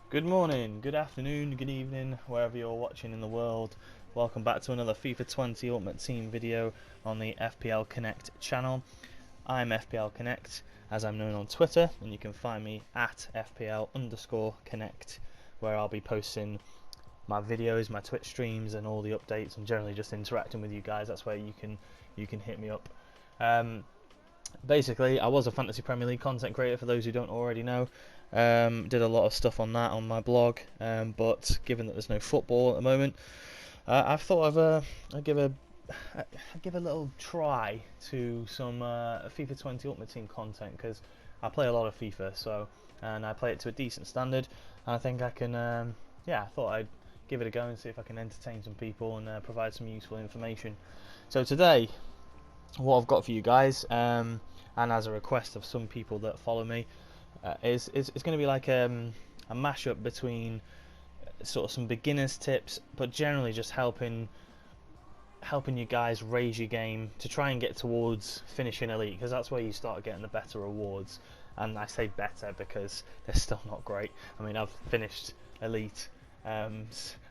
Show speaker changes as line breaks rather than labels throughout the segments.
Good morning, good afternoon, good evening, wherever you're watching in the world. Welcome back to another FIFA 20 Ultimate Team video on the FPLConnect channel. I'm FPLConnect, as I'm known on Twitter, and you can find me at FPL_Connect, where I'll be posting my videos, my Twitch streams, and all the updates, and generally just interacting with you guys. That's where you can hit me up. Basically, I was a Fantasy Premier League content creator, for those who don't already know. Did a lot of stuff on that on my blog, but given that there's no football at the moment, I've thought I'd give a little try to some FIFA 20 Ultimate Team content, because I play a lot of FIFA, and I play it to a decent standard, and I think I can, I thought I'd give it a go and see if I can entertain some people and provide some useful information. So today, what I've got for you guys, and as a request of some people that follow me, is going to be like a mashup between sort of some beginners tips, but generally just helping you guys raise your game to try and get towards finishing elite, because that's where you start getting the better rewards. And I say better because they're still not great. I mean, I've finished elite out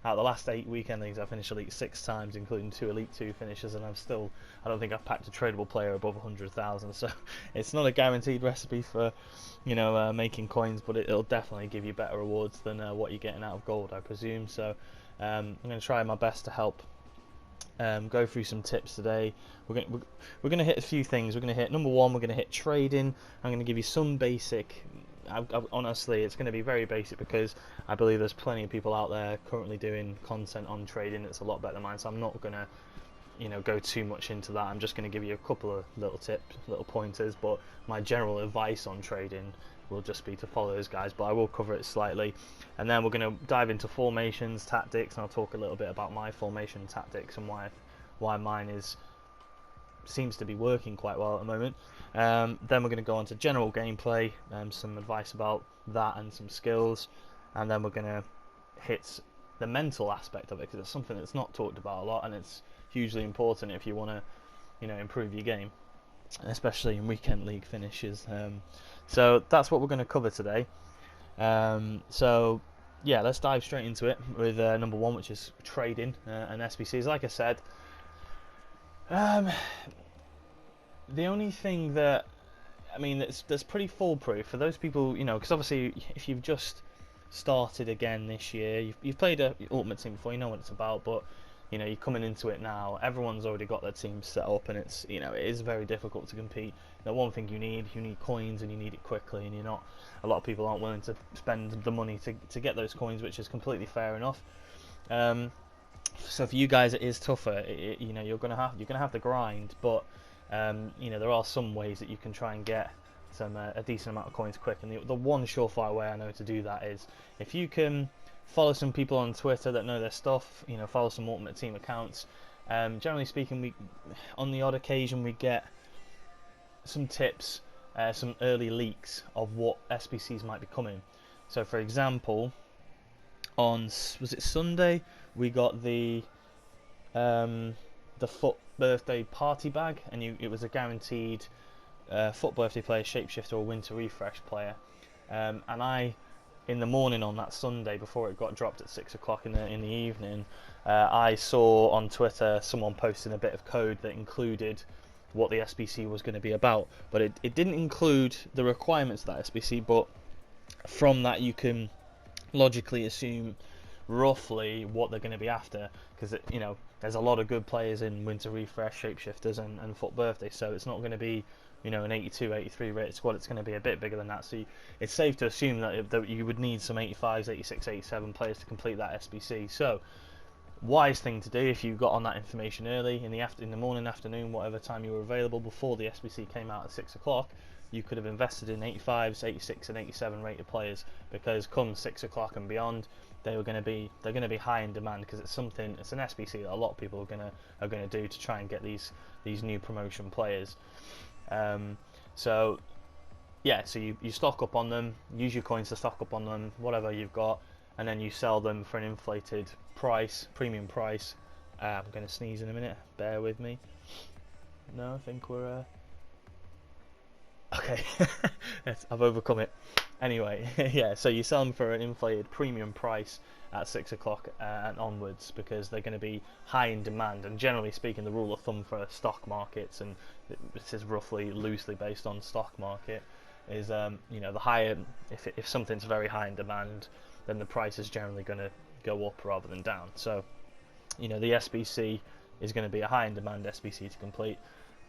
of the last 8 weekend leagues. I've finished elite 6 times, including 2 elite 2 finishes, and I don't think I've packed a tradable player above 100,000. So it's not a guaranteed recipe for making coins, but it'll definitely give you better rewards than what you're getting out of gold, I presume. So I'm going to try my best to help go through some tips today. We're going to hit a few things. We're going to hit number one. We're going to hit trading. I'm going to give you some basic. Honestly, it's going to be very basic, because I believe there's plenty of people out there currently doing content on trading that's a lot better than mine. So I'm not going to go too much into that. I'm just going to give you a couple of little tips, little pointers, but my general advice on trading will just be to follow those guys, but I will cover it slightly. And then we're going to dive into formations, tactics, and I'll talk a little bit about my formation tactics and why mine seems to be working quite well at the moment. Then we're going to go on to general gameplay, some advice about that and some skills, and then we're going to hit the mental aspect of it, because it's something that's not talked about a lot, and it's hugely important if you want to improve your game, especially in weekend league finishes. So that's what we're going to cover today. So yeah, let's dive straight into it with number one, which is trading and SBCs. Like I said, the only thing that that's pretty foolproof for those people, because obviously if you've just started again this year, you've played a Ultimate Team before, you know what it's about, but you're coming into it now. Everyone's already got their team set up, and it is very difficult to compete. The one thing you need coins, and you need it quickly, and a lot of people aren't willing to spend the money to get those coins, which is completely fair enough. So for you guys, it is tougher. You're gonna have to grind, but there are some ways that you can try and get a decent amount of coins quick. And the one surefire way I know to do that is if you can follow some people on Twitter that know their stuff. Follow some Ultimate Team accounts. Generally speaking, on the odd occasion we get some tips, some early leaks of what SBCs might be coming. So for example, was it Sunday, we got the FUT birthday party bag, and it was a guaranteed FUT birthday player, shapeshifter, or winter refresh player. And in the morning on that Sunday, before it got dropped at 6 o'clock in the evening, I saw on Twitter someone posting a bit of code that included what the SBC was going to be about, but it didn't include the requirements of that SBC. But from that, you can logically assume roughly what they're going to be after, because there's a lot of good players in winter refresh, shapeshifters, and FUT birthday, so it's not going to be an 82, 83 rated squad. It's going to be a bit bigger than that, so it's safe to assume that you would need some 85s, 86, 87 players to complete that SBC. So wise thing to do, if you got on that information early in the morning, afternoon, whatever time you were available before the SBC came out at 6 o'clock, you could have invested in 85s, 86 and 87 rated players, because come 6 o'clock and beyond, they're going to be high in demand, because it's an SBC that a lot of people are going to do to try and get these new promotion players. So you stock up on them, use your coins to stock up on them, whatever you've got, and then you sell them for an inflated price, premium price. I'm going to sneeze in a minute, bear with me. No, I think we're Okay, yes, I've overcome it. Anyway, yeah, so you sell them for an inflated premium price at 6 o'clock and onwards because they're going to be high in demand. And generally speaking, the rule of thumb for stock markets, and this is roughly loosely based on stock market, is you know, the higher, if something's very high in demand, then the price is generally going to go up rather than down. So, you know, the SBC is going to be a high in demand SBC to complete.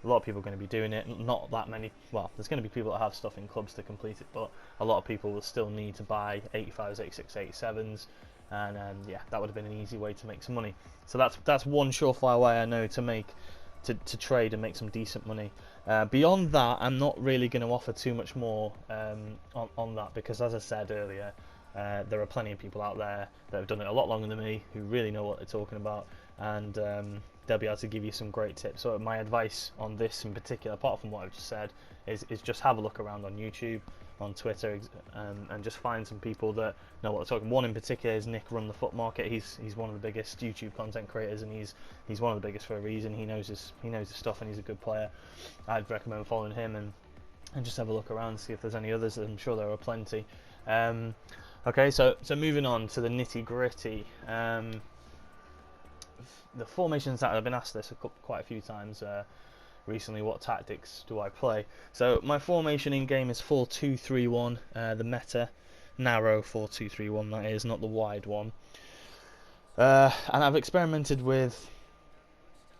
A lot of people are going to be doing it. Not that many. Well, there's going to be people that have stuff in clubs to complete it, but a lot of people will still need to buy 85s, 86, 87s, and yeah, that would have been an easy way to make some money. So that's one surefire way I know to make to trade and make some decent money. Beyond that, I'm not really going to offer too much more on that because, as I said earlier, there are plenty of people out there that have done it a lot longer than me who really know what they're talking about, and they'll be able to give you some great tips. So my advice on this in particular, apart from what I've just said, is just have a look around on YouTube, on Twitter, and just find some people that know what they're talking. One in particular is Nick Run the Foot Market. He's one of the biggest YouTube content creators, and he's one of the biggest for a reason. He knows his stuff, and he's a good player. I'd recommend following him and just have a look around and see if there's any others. I'm sure there are plenty. Okay, so moving on to the nitty gritty. The formations that I've been asked this quite a few times recently. What tactics do I play? So my formation in game is 4-2-3-1. The meta narrow 4-2-3-1. That is, not the wide one. And I've experimented with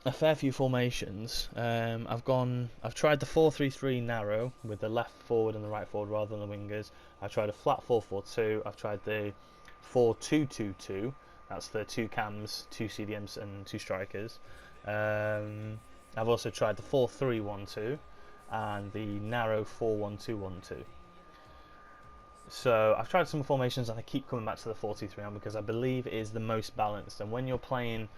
a fair few formations. I've tried the 4-3-3 narrow with the left forward and the right forward rather than the wingers. I've tried a flat 4-4-2. I've tried the 4-2-2-2. That's the 2 cams, 2 CDMs and 2 strikers. I've also tried the 4-3-1-2 and the narrow 4-1-2-1-2. So I've tried some formations and I keep coming back to the 4-2-3-1 because I believe it is the most balanced. And when you're playing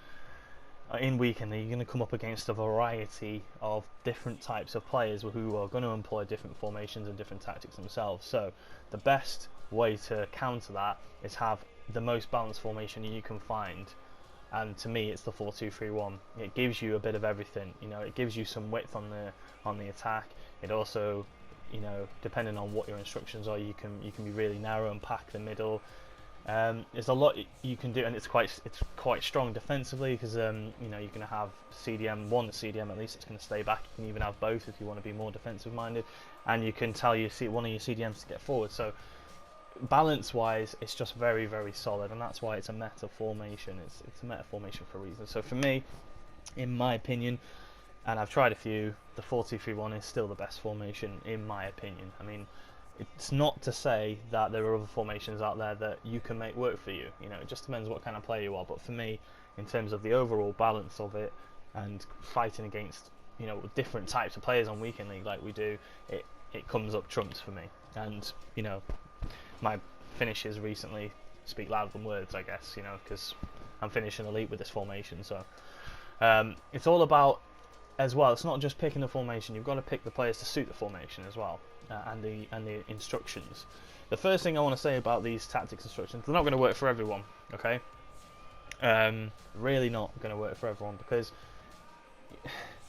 in weekend, you're going to come up against a variety of different types of players who are going to employ different formations and different tactics themselves. So the best way to counter that is have the most balanced formation you can find, and to me it's the 4-2-3-1. It gives you a bit of everything. You know, it gives you some width on the attack. It also, you know, depending on what your instructions are, you can be really narrow and pack the middle. There's a lot you can do, and it's quite strong defensively because you know, you're going to have one CDM at least. It's going to stay back. You can even have both if you want to be more defensive minded, and you can tell one of your CDMs to get forward. So balance wise, it's just very, very solid, and that's why it's a meta formation. It's a meta formation for a reason. So for me, in my opinion, and I've tried a few, the 4-2-3-1 is still the best formation in my opinion. I mean, it's not to say that there are other formations out there that you can make work for you. You know, it just depends what kind of player you are. But for me, in terms of the overall balance of it and fighting against, you know, different types of players on weekend league like we do, it comes up trumps for me. And you know, my finishes recently speak louder than words, I guess. You know, because I'm finishing elite with this formation. So it's all about, as well, it's not just picking the formation. You've got to pick the players to suit the formation as well. And the instructions. The first thing I want to say about these tactics instructions, they're not going to work for everyone, okay? Really not going to work for everyone because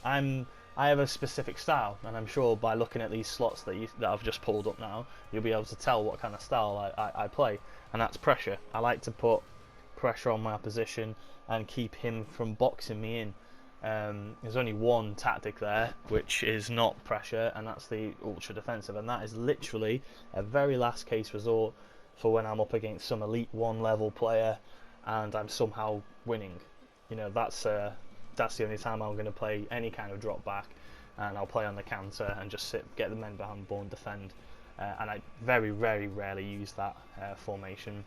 I have a specific style, and I'm sure by looking at these slots that I've just pulled up now, you'll be able to tell what kind of style I play, and that's pressure. I like to put pressure on my opposition and keep him from boxing me in. There's only one tactic there, which is not pressure, and that's the ultra defensive, and that is literally a very last case resort for when I'm up against some elite 1 level player and I'm somehow winning. You know, that's the only time I'm going to play any kind of drop back, and I'll play on the counter and just get the men behind the ball and defend. And I very, very rarely use that formation.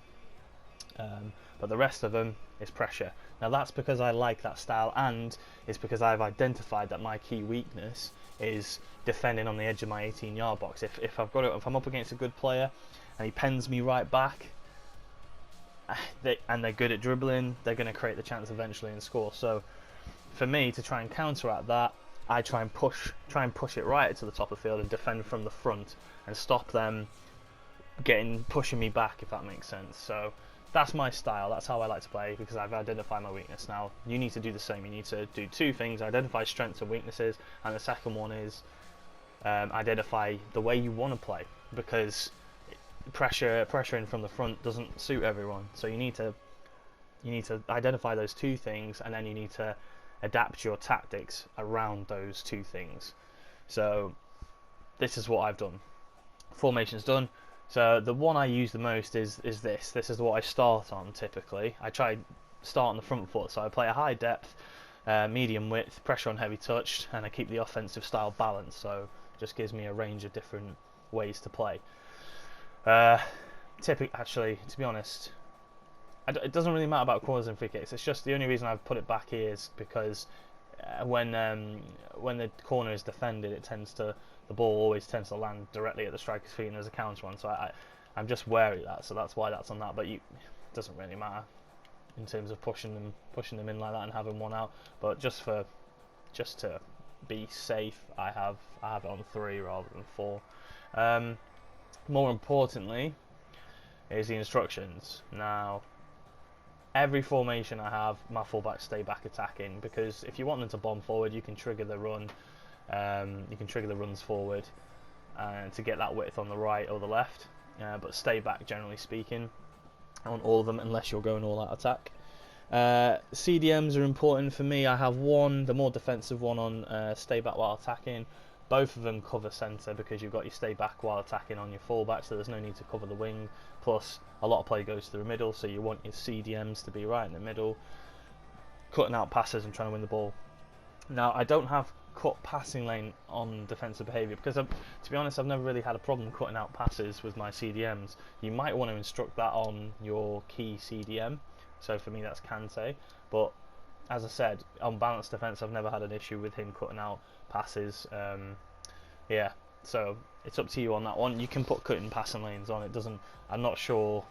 But the rest of them is pressure. Now that's because I like that style, and it's because I've identified that my key weakness is defending on the edge of my 18-yard box. If I'm up against a good player and he pens me right back, and they're good at dribbling, they're going to create the chance eventually and score. So for me to try and counteract that, I try and push it right to the top of the field and defend from the front and stop them pushing me back, if that makes sense. So that's my style. That's how I like to play because I've identified my weakness. Now you need to do the same. You need to do 2 things: identify strengths and weaknesses, and the second one is identify the way you want to play, because pressuring from the front doesn't suit everyone. So you need to identify those two things, and then you need to adapt your tactics around those two things. So this is what I've done. Formation's done. So the one I use the most is this. This is what I start on typically. I try start on the front foot, so I play a high depth, medium width, pressure on heavy touch, and I keep the offensive style balanced. So it just gives me a range of different ways to play. Actually, to be honest, it doesn't really matter about corners and free kicks. It's just the only reason I've put it back here is because when the corner is defended, the ball always tends to land directly at the striker's feet, and there's a counter one. So I'm just wary of that. So that's why that's on that. But it doesn't really matter in terms of pushing them in like that and having one out. But just to be safe, I have it on 3 rather than 4. More importantly is the instructions. Now, every formation I have, my fullbacks stay back attacking, because if you want them to bomb forward, you can trigger the run. You can trigger the runs forward to get that width on the right or the left, but stay back generally speaking on all of them, unless you're going all out attack. CDMs are important for me. I have one, the more defensive one, on stay back while attacking. Both of them cover centre, because you've got your stay back while attacking on your fullback, so there's no need to cover the wing. Plus, a lot of play goes to the middle, so you want your CDMs to be right in the middle, cutting out passes and trying to win the ball. Now, I don't have cut passing lane on defensive behaviour, because to be honest, I've never really had a problem cutting out passes with my CDMs. You might want to instruct that on your key CDM, so for me that's Kante, but as I said, on balanced defence, I've never had an issue with him cutting out passes. Yeah, so it's up to you on that one. You can put cutting passing lanes on. It doesn't. I'm not sure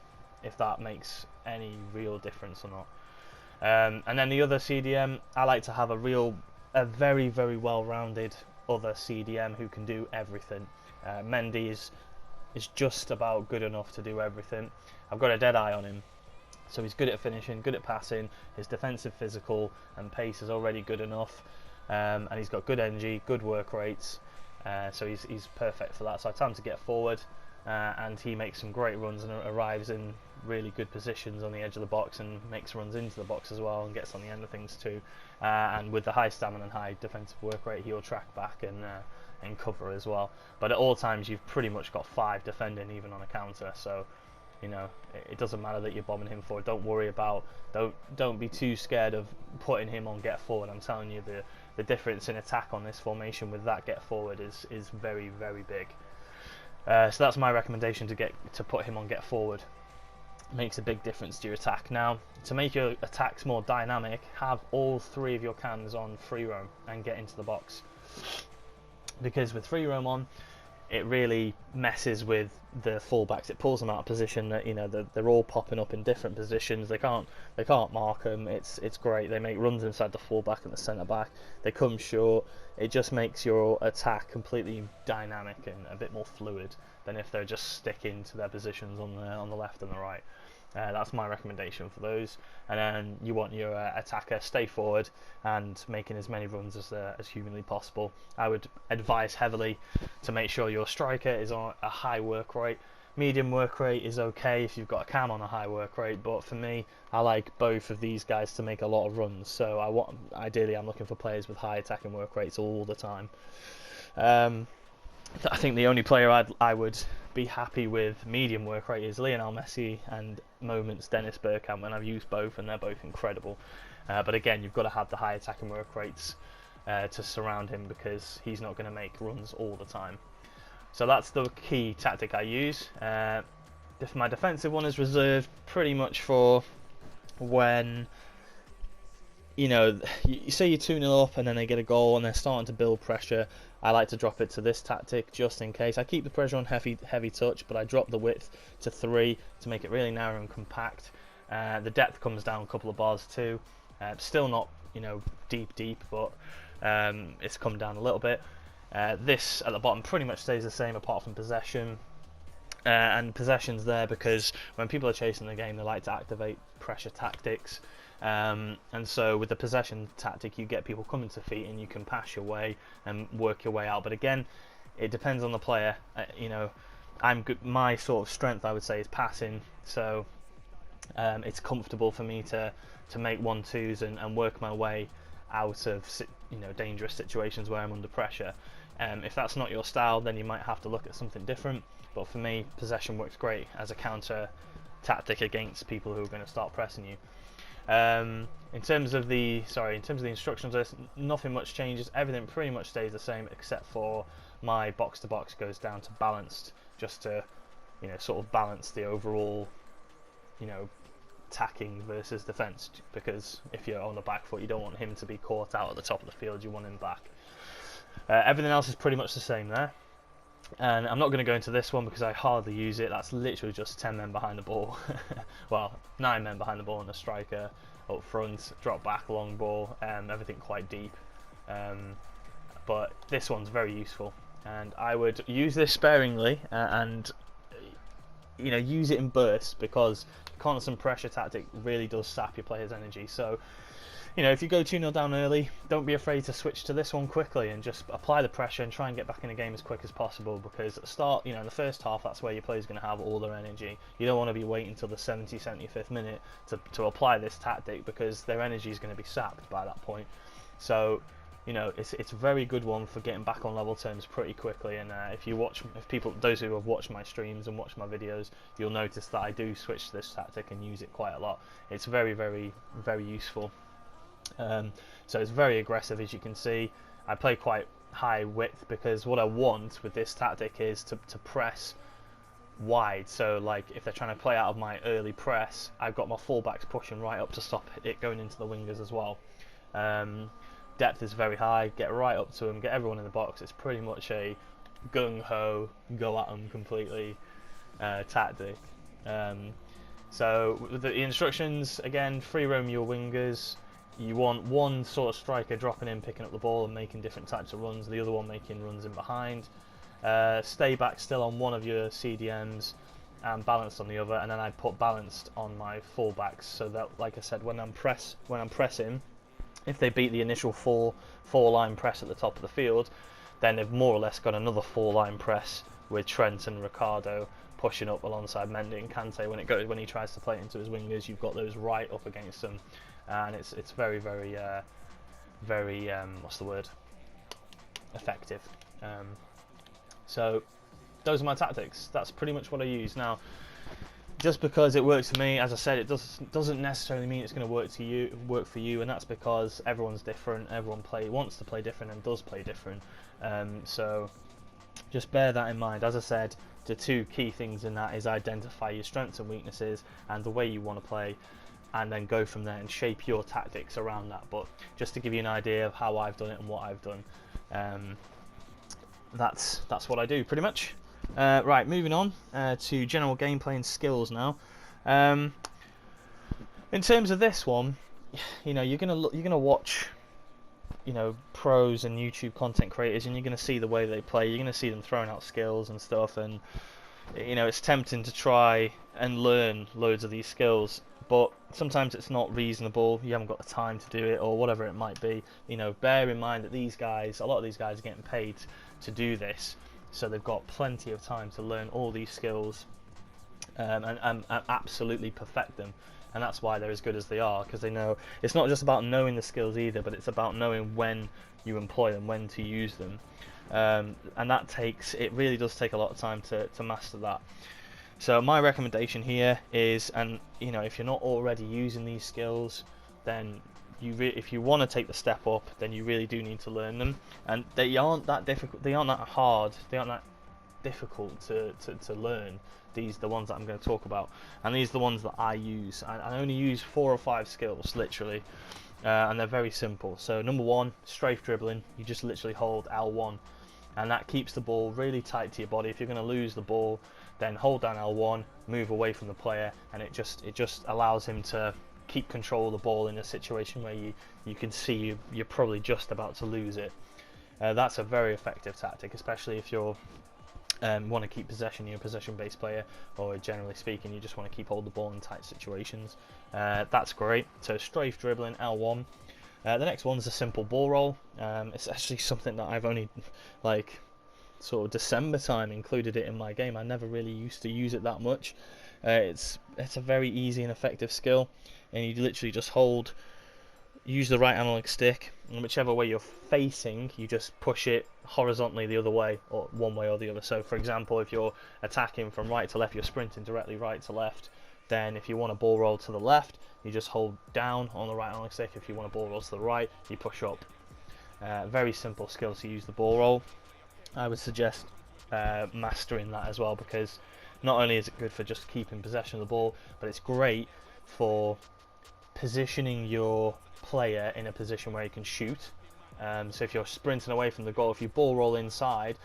if that makes any real difference or not. And then the other CDM, I like to have a very, very well-rounded other CDM who can do everything. Mendy is just about good enough to do everything. I've got a dead eye on him. So he's good at finishing, good at passing, his defensive physical and pace is already good enough, and he's got good energy, good work rates, so he's perfect for that. So I tell him to get forward, and he makes some great runs and arrives in really good positions on the edge of the box, and makes runs into the box as well, and gets on the end of things too. And with the high stamina and high defensive work rate, he'll track back and cover as well. But at all times, you've pretty much got 5 defending, even on a counter. So you know, it doesn't matter that you're bombing him forward. Don't worry about, don't be too scared of putting him on get forward. I'm telling you, the difference in attack on this formation with that get forward is very, very big. So that's my recommendation, to put him on get forward. Makes a big difference to your attack. Now, to make your attacks more dynamic, have all 3 of your cans on free roam and get into the box. Because with free roam on, it really messes with the fullbacks. It pulls them out of position. That, you know, they're all popping up in different positions. They can't mark them. It's great. They make runs inside the fullback and the centre back. They come short. It just makes your attack completely dynamic and a bit more fluid than if they're just sticking to their positions on the left and the right. That's my recommendation for those. And then you want your attacker stay forward and making as many runs as humanly possible. I would advise heavily to make sure your striker is on a high work rate. Medium work rate is okay if you've got a cam on a high work rate, but for me, I like both of these guys to make a lot of runs. So ideally I'm looking for players with high attacking work rates all the time. I think the only player I would be happy with medium work rate is Lionel Messi and moments Dennis Bergkamp, and I've used both and they're both incredible. But again, you've got to have the high attacking work rates to surround him, because he's not going to make runs all the time. So that's the key tactic I use. My defensive one is reserved pretty much for when, you know, you say you're 2-0 up and then they get a goal and they're starting to build pressure. I like to drop it to this tactic just in case. I keep the pressure on heavy touch, but I drop the width to 3 to make it really narrow and compact. The depth comes down a couple of bars too. Still not, you know, deep, but it's come down a little bit. This at the bottom pretty much stays the same apart from possession. And possession's there because when people are chasing the game, they like to activate pressure tactics. And so with the possession tactic, you get people coming to feet and you can pass your way and work your way out. But again, it depends on the player. You know, I'm good. My sort of strength, I would say, is passing, so it's comfortable for me to make 1-2s and work my way out of dangerous situations where I'm under pressure. If that's not your style, then you might have to look at something different. But for me, possession works great as a counter tactic against people who are going to start pressing you. In terms of the instructions list, nothing much changes. Everything pretty much stays the same, except for my box to box goes down to balanced, just to sort of balance the overall attacking versus defense, because if you're on the back foot, you don't want him to be caught out at the top of the field, you want him back. Everything else is pretty much the same there, and I'm not going to go into this one because I hardly use it. That's literally just 10 men behind the ball well, 9 men behind the ball and a striker up front, drop back, long ball, everything quite deep. But this one's very useful, and I would use this sparingly, and use it in bursts, because constant pressure tactic really does sap your player's energy. So if you go 2-0 down early, don't be afraid to switch to this one quickly and just apply the pressure and try and get back in the game as quick as possible, because at the start, in the first half, that's where your player's going to have all their energy. You don't want to be waiting until the 75th minute to apply this tactic, because their energy is going to be sapped by that point. So it's a very good one for getting back on level terms pretty quickly. And those who have watched my streams and watched my videos, you'll notice that I do switch to this tactic and use it quite a lot. It's very, very, very useful. So it's very aggressive, as you can see. I play quite high width because what I want with this tactic is to press wide. So like if they're trying to play out of my early press, I've got my fullbacks pushing right up to stop it going into the wingers as well. Depth is very high, get right up to them, get everyone in the box. It's pretty much a gung-ho, go at them completely tactic. So with the instructions, again, free roam your wingers. You want one sort of striker dropping in, picking up the ball and making different types of runs, the other one making runs in behind. Stay back still on one of your CDMs and balanced on the other, and then I put balanced on my fullbacks, so that, like I said, when I'm pressing, if they beat the initial four line press at the top of the field, then they've more or less got another 4-line press with Trent and Ricardo pushing up alongside Mendy and Kante. When he tries to play it into his wingers, you've got those right up against them, and it's very, very, very what's the word? Effective. So those are my tactics. That's pretty much what I use now. Just because it works for me, as I said, it doesn't necessarily mean it's going to work for you, and that's because everyone's different. Everyone wants to play different and does play different. So just bear that in mind. As I said, the two key things in that is identify your strengths and weaknesses and the way you want to play, and then go from there and shape your tactics around that. But just to give you an idea of how I've done it and what I've done, that's what I do pretty much. Right, moving on to general gameplay and skills now. In terms of this one, you're gonna watch, pros and YouTube content creators, and you're gonna see the way they play. You're gonna see them throwing out skills and stuff, and it's tempting to try and learn loads of these skills, but sometimes it's not reasonable. You haven't got the time to do it, or whatever it might be. Bear in mind that a lot of these guys are getting paid to do this. So they've got plenty of time to learn all these skills and absolutely perfect them. And that's why they're as good as they are, because they know it's not just about knowing the skills either, but it's about knowing when you employ them, when to use them. And it really does take a lot of time to master that. So my recommendation here is, and if you're not already using these skills, then if you want to take the step up, then you really do need to learn them, and they aren't that difficult. They aren't that hard. They aren't that difficult to learn. These are the ones that I'm going to talk about, and these are the ones that I use. I only use 4 or 5 skills literally, and they're very simple. So number 1, strafe dribbling. You just literally hold L1, and that keeps the ball really tight to your body. If you're going to lose the ball, then hold down L1, move away from the player, and it just allows him to keep control of the ball in a situation where you can see you're probably just about to lose it. That's a very effective tactic, especially if you're want to keep possession. You're a possession-based player, or generally speaking, you just want to keep hold the ball in tight situations. That's great. So strafe dribbling, L1. The next one's a simple ball roll. It's actually something that I've only sort of December time included it in my game. I never really used to use it that much. It's a very easy and effective skill, and you literally just use the right analog stick, and whichever way you're facing, you just push it horizontally the other way, or one way or the other. So for example, if you're attacking from right to left, you're sprinting directly right to left, then if you want to ball roll to the left, you just hold down on the right analog stick. If you want to ball roll to the right, you push up. Very simple skill to use the ball roll. I would suggest mastering that as well, because not only is it good for just keeping possession of the ball, but it's great for positioning your player in a position where he can shoot. So if you're sprinting away from the goal, if you ball roll inside,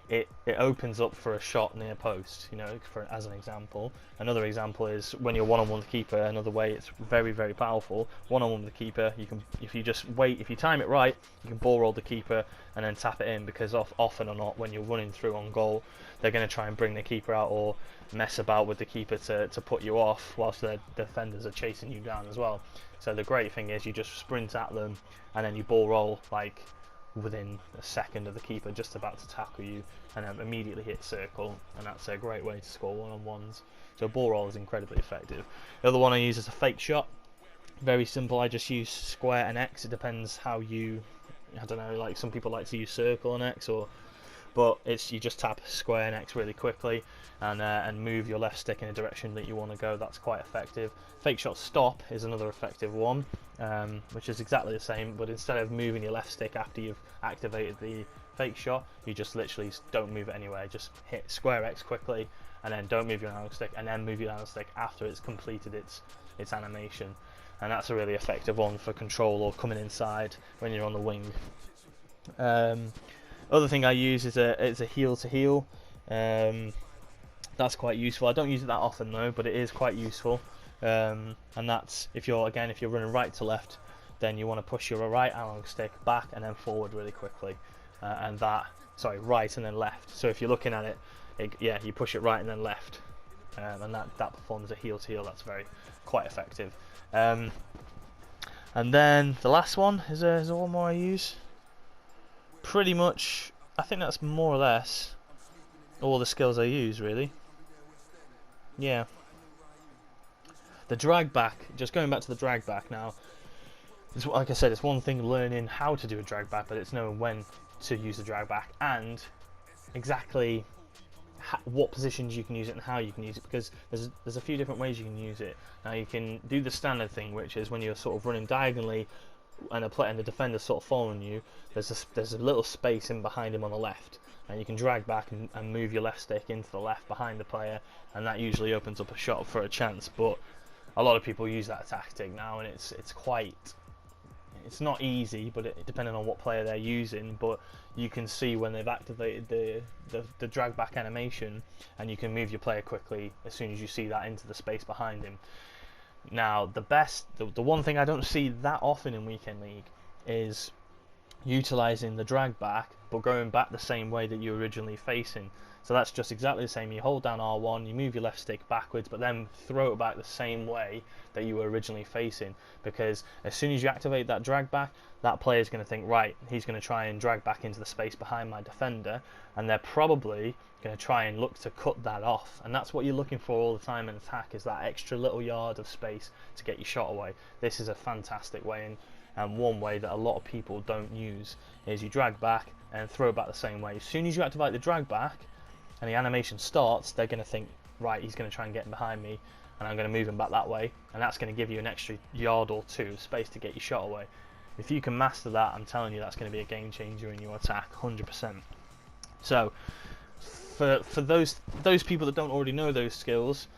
it opens up for a shot near post, you know, as an example. Another example is when you're one-on-one with the keeper. Another way it's very, very powerful. One-on-one with the keeper, you can, if you just wait, if you time it right, you can ball roll the keeper and then tap it in, because often or not, when you're running through on goal, they're going to try and bring the keeper out or mess about with the keeper to put you off, whilst the defenders are chasing you down as well. So the great thing is you just sprint at them and then you ball roll like within a second of the keeper just about to tackle you, and then immediately hit circle, and that's a great way to score one-on-ones. So ball roll is incredibly effective. The other one I use is a fake shot. Very simple. I just use square and X. It depends how you, I don't know, like some people like to use circle and X, but it's, you just tap square and X really quickly and move your left stick in a direction that you want to go. That's quite effective. Fake shot stop is another effective one, which is exactly the same, but instead of moving your left stick after you've activated the fake shot, you just literally don't move it anywhere. Just hit square X quickly, and then don't move your analog stick, and then move your analog stick after it's completed its animation. And that's a really effective one for control or coming inside when you're on the wing. Other thing I use is a heel to heel. That's quite useful. I don't use it that often though, but it is quite useful. And that's if you're running right to left, then you want to push your right analog stick back and then forward really quickly, right and then left. So if you're looking at it, you push it right and then left, and that performs a heel to heel. That's quite effective. And then the last one is one more I use. Pretty much, I think that's more or less all the skills I use, really. Yeah. The drag back, just going back to the drag back now, like I said, it's one thing learning how to do a drag back, but it's knowing when to use the drag back and exactly what positions you can use it and how you can use it, because there's a few different ways you can use it. Now you can do the standard thing, which is when you're sort of running diagonally and the defender's sort of following you, there's a little space in behind him on the left, and you can drag back and move your left stick into the left behind the player, and that usually opens up a shot for a chance. But a lot of people use that tactic now, and it's not easy, but depending on what player they're using, but you can see when they've activated the drag back animation, and you can move your player quickly as soon as you see that into the space behind him. Now the one thing I don't see that often in Weekend League is utilizing the drag back but going back the same way that you were originally facing. So that's just exactly the same. You hold down R1, you move your left stick backwards, but then throw it back the same way that you were originally facing, because as soon as you activate that drag back, that player is going to think, right, he's going to try and drag back into the space behind my defender, and they're probably going to try and look to cut that off. And that's what you're looking for all the time in attack, is that extra little yard of space to get your shot away. This is a fantastic way, and one way that a lot of people don't use is you drag back and throw it back the same way. As soon as you activate the drag back and the animation starts, they're going to think, right, he's going to try and get in behind me, and I'm going to move him back that way, and that's going to give you an extra yard or two of space to get your shot away. If you can master that, I'm telling you, that's going to be a game changer in your attack, 100%. So for those people that don't already know those skills,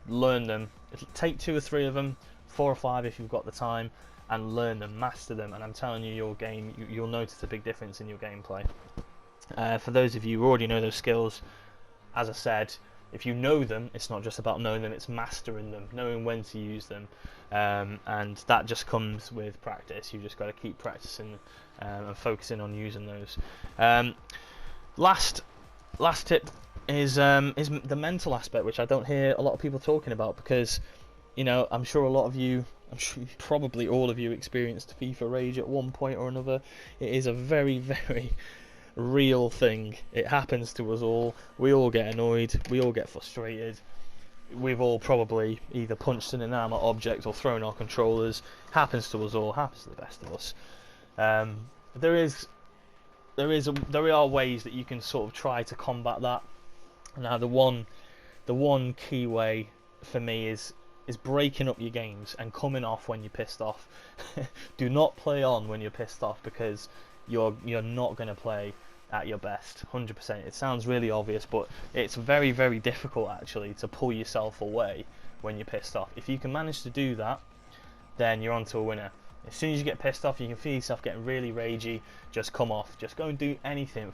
learn them. It'll take 2 or 3 of them, 4 or 5 if you've got the time, and learn them, master them, and I'm telling you, your game, you'll notice a big difference in your gameplay. For those of you who already know those skills, as I said, if you know them, it's not just about knowing them, it's mastering them, knowing when to use them, and that just comes with practice. You've just got to keep practicing and focusing on using those. Last tip is the mental aspect, which I don't hear a lot of people talking about, because, you know, I'm sure probably all of you experienced FIFA rage at one point or another. It is a very, very real thing. It happens to us all. We all get annoyed. We all get frustrated. We've all probably either punched an inanimate object or thrown our controllers. Happens to us all. Happens to the best of us. There are ways that you can sort of try to combat that. Now, the one key way for me is breaking up your games and coming off when you're pissed off. Do not play on when you're pissed off, because you're not going to play at your best 100%. It sounds really obvious, but it's very, very difficult actually to pull yourself away when you're pissed off. If you can manage to do that, then you're onto a winner. As soon as you get pissed off, you can feel yourself getting really ragey, just come off, just go and do anything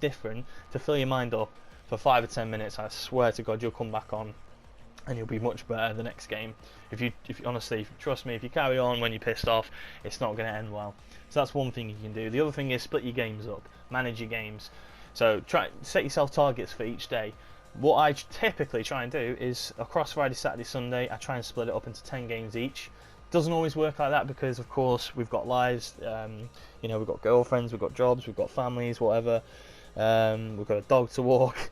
different to fill your mind up for 5 or 10 minutes. I swear to God, you'll come back on and you'll be much better the next game. If you honestly, trust me, if you carry on when you're pissed off, it's not going to end well. So that's one thing you can do. The other thing is split your games up, manage your games. So set yourself targets for each day. What I typically try and do is across Friday, Saturday, Sunday, I try and split it up into 10 games each. Doesn't always work like that, because of course we've got lives, we've got girlfriends, we've got jobs, we've got families, whatever. We've got a dog to walk.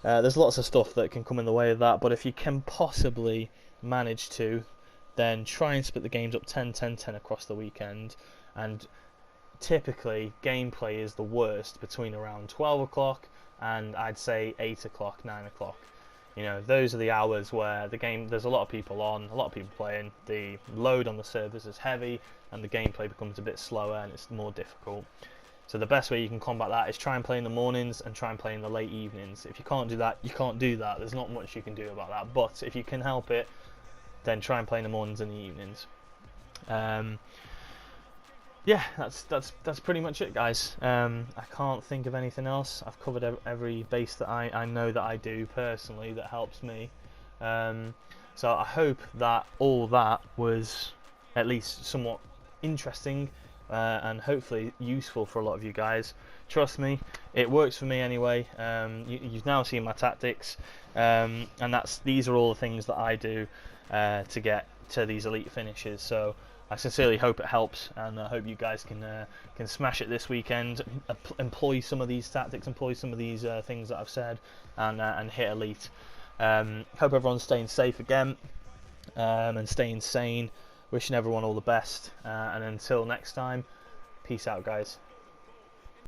There's lots of stuff that can come in the way of that, but if you can possibly manage to, then try and split the games up 10, 10, 10 across the weekend. And typically gameplay is the worst between around 12 o'clock and I'd say 8 o'clock, 9 o'clock. Those are the hours where there's a lot of people on, a lot of people playing, the load on the servers is heavy and the gameplay becomes a bit slower and it's more difficult. So the best way you can combat that is try and play in the mornings and try and play in the late evenings. If you can't do that, you can't do that. There's not much you can do about that. But if you can help it, then try and play in the mornings and the evenings. Yeah, that's pretty much it, guys. I can't think of anything else. I've covered every base that I know that I do personally that helps me. So I hope that all that was at least somewhat interesting and hopefully useful for a lot of you guys. Trust me, it works for me anyway. You've now seen my tactics, and these are all the things that I do to get to these elite finishes. So I sincerely hope it helps, and I hope you guys can smash it this weekend. Employ some of these tactics, employ some of these things that I've said, and hit elite. Hope everyone's staying safe again, and staying sane. Wishing everyone all the best, and until next time, peace out, guys.